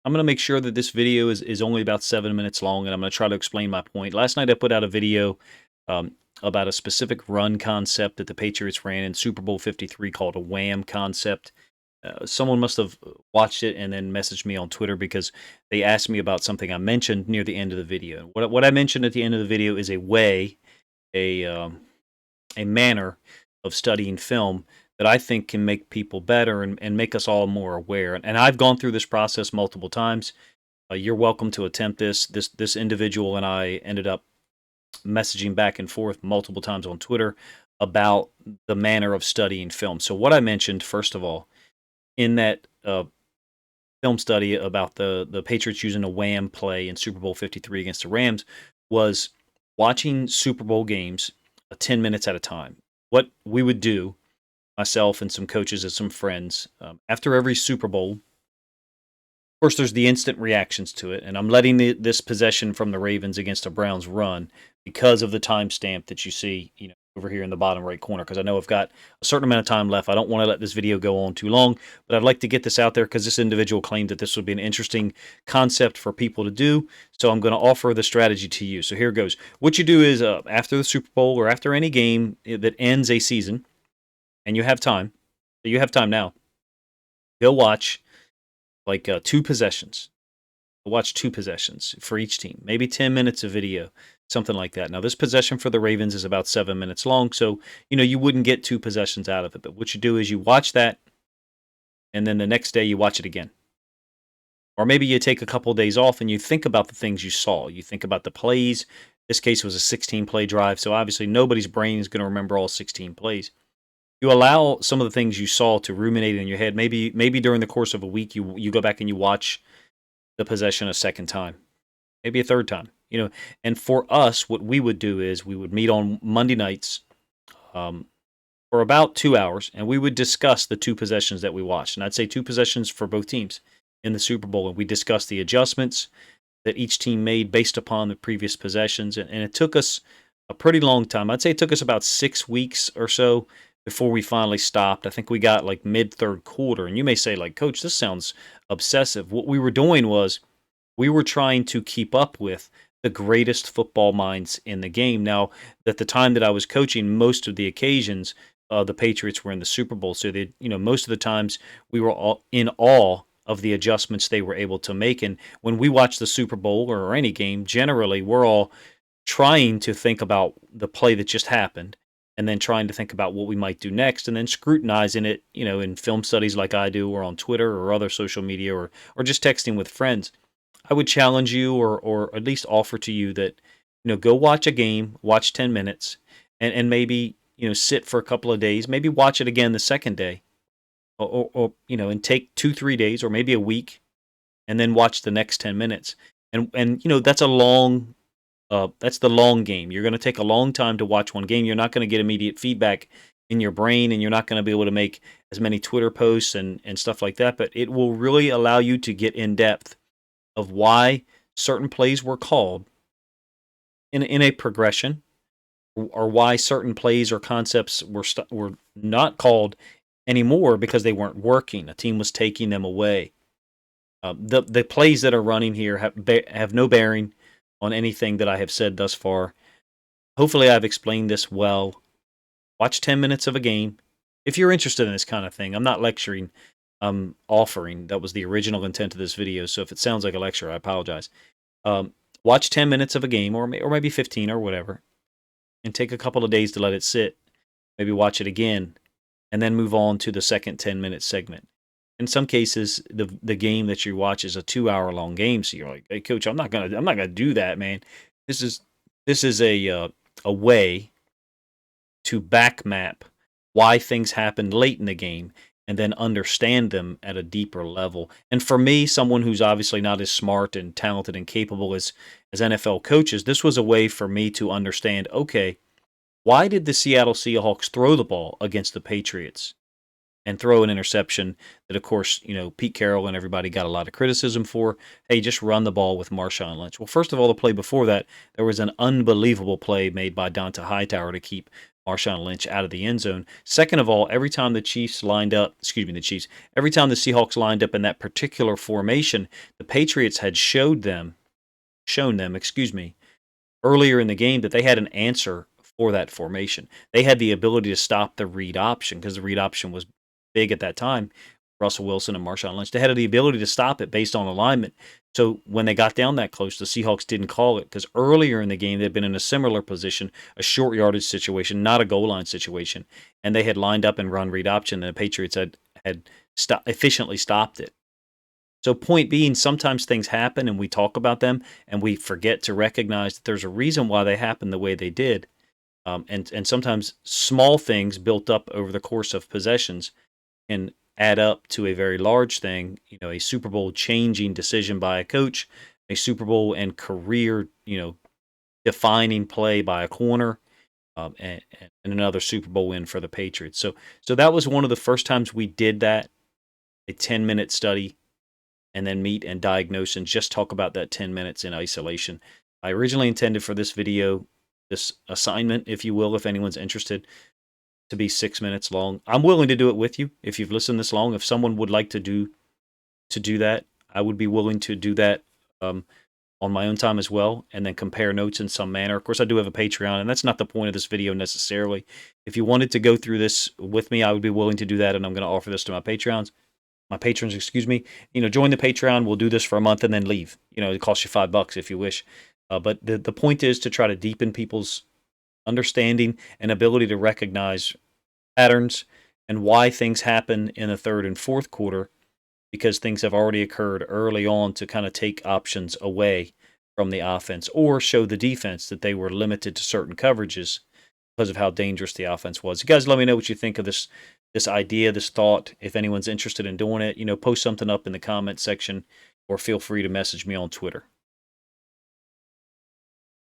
I'm going to make sure that this video is only about 7 minutes long, and I'm going to try to explain my point. Last night I put out a video about a specific run concept that the Patriots ran in Super Bowl 53 called a wham concept. Someone must have watched it and then messaged me on Twitter because they asked me about something I mentioned near the end of the video. What I mentioned at the end of the video is a way, a a manner of studying film that I think can make people better and make us all more aware. And I've gone through this process multiple times. You're welcome to attempt this. This individual and I ended up messaging back and forth multiple times on Twitter about the manner of studying film. So what I mentioned, first of all, in that film study about the Patriots using a wham play in Super Bowl 53 against the Rams was watching Super Bowl games 10 minutes at a time. What we would do, myself and some coaches and some friends, after every Super Bowl, of course, there's the instant reactions to it, and I'm letting this possession from the Ravens against the Browns run because of the timestamp that you see, over here in the bottom right corner. Because I know I've got a certain amount of time left. I don't want to let this video go on too long, but I'd like to get this out there because this individual claimed that this would be an interesting concept for people to do. So I'm going to offer the strategy to you. So here goes. What you do is after the Super Bowl or after any game that ends a season, and you have time. So you have time now. Go watch like two possessions. Watch two possessions for each team, maybe 10 minutes of video, something like that. Now, this possession for the Ravens is about 7 minutes long, so you wouldn't get two possessions out of it. But what you do is you watch that, and then the next day you watch it again. Or maybe you take a couple of days off and you think about the things you saw. You think about the plays. This case was a 16-play drive, so obviously nobody's brain is going to remember all 16 plays. You allow some of the things you saw to ruminate in your head. Maybe during the course of a week, you go back and you watch the possession a second time, maybe a third time. And for us, what we would do is we would meet on Monday nights for about 2 hours, and we would discuss the two possessions that we watched. And I'd say two possessions for both teams in the Super Bowl, and we discussed the adjustments that each team made based upon the previous possessions. And it took us a pretty long time. I'd say it took us about 6 weeks or so before we finally stopped. I think we got like mid-third quarter. And you may say, like, Coach, this sounds obsessive. What we were doing was we were trying to keep up with the greatest football minds in the game. Now, at the time that I was coaching, most of the occasions, the Patriots were in the Super Bowl. So, most of the times we were all in awe of the adjustments they were able to make. And when we watch the Super Bowl or any game, generally we're all trying to think about the play that just happened and then trying to think about what we might do next and then scrutinizing it, in film studies like I do or on Twitter or other social media or just texting with friends. I would challenge you or at least offer to you that, go watch a game, watch 10 minutes and maybe, sit for a couple of days, maybe watch it again the second day or and take 2-3 days or maybe a week and then watch the next 10 minutes. And that's that's the long game. You're going to take a long time to watch one game. You're not going to get immediate feedback in your brain, and you're not going to be able to make as many Twitter posts and stuff like that. But it will really allow you to get in depth of why certain plays were called in a progression, or why certain plays or concepts were not called anymore because they weren't working. A team was taking them away. The plays that are running here have no bearing on anything that I have said thus far. Hopefully I've explained this well. Watch 10 minutes of a game. If you're interested in this kind of thing, I'm not lecturing, I'm offering. That was the original intent of this video, so if it sounds like a lecture, I apologize. Watch 10 minutes of a game, or maybe 15 or whatever, and take a couple of days to let it sit. Maybe watch it again, and then move on to the second 10-minute segment. In some cases, the game that you watch is a 2-hour long game, so you're like, "Hey, Coach, I'm not gonna do that, man." This is a way to back map why things happened late in the game and then understand them at a deeper level. And for me, someone who's obviously not as smart and talented and capable as NFL coaches, this was a way for me to understand, okay, why did the Seattle Seahawks throw the ball against the Patriots and throw an interception that, of course, Pete Carroll and everybody got a lot of criticism for? Hey, just run the ball with Marshawn Lynch. Well, first of all, the play before that, there was an unbelievable play made by Donta Hightower to keep Marshawn Lynch out of the end zone. Second of all, every time the Chiefs lined up, every time the Seahawks lined up in that particular formation, the Patriots had shown them, earlier in the game that they had an answer for that formation. They had the ability to stop the read option because the read option was big at that time. Russell Wilson and Marshawn Lynch. They had the ability to stop it based on alignment. So when they got down that close, the Seahawks didn't call it because earlier in the game they'd been in a similar position, a short yardage situation, not a goal line situation, and they had lined up and run read option, and the Patriots had efficiently stopped it. So point being, sometimes things happen and we talk about them and we forget to recognize that there's a reason why they happened the way they did. And sometimes small things built up over the course of possessions can add up to a very large thing, a Super Bowl changing decision by a coach, a Super Bowl and career, defining play by a corner, and another Super Bowl win for the Patriots. So that was one of the first times we did that, a 10-minute study, and then meet and diagnose and just talk about that 10 minutes in isolation. I originally intended for this video, this assignment, if you will, if anyone's interested, to be 6 minutes long. I'm willing to do it with you if you've listened this long. If someone would like to do that, I would be willing to do that on my own time as well, and then compare notes in some manner. Of course, I do have a Patreon, and that's not the point of this video necessarily. If you wanted to go through this with me, I would be willing to do that, and I'm going to offer this to my patrons, join the Patreon. We'll do this for a month and then leave. It costs you $5 if you wish. But the point is to try to deepen people's understanding and ability to recognize patterns and why things happen in the third and fourth quarter, because things have already occurred early on to kind of take options away from the offense or show the defense that they were limited to certain coverages because of how dangerous the offense was. You guys, let me know what you think of this idea, this thought. If anyone's interested in doing it, post something up in the comment section or feel free to message me on Twitter.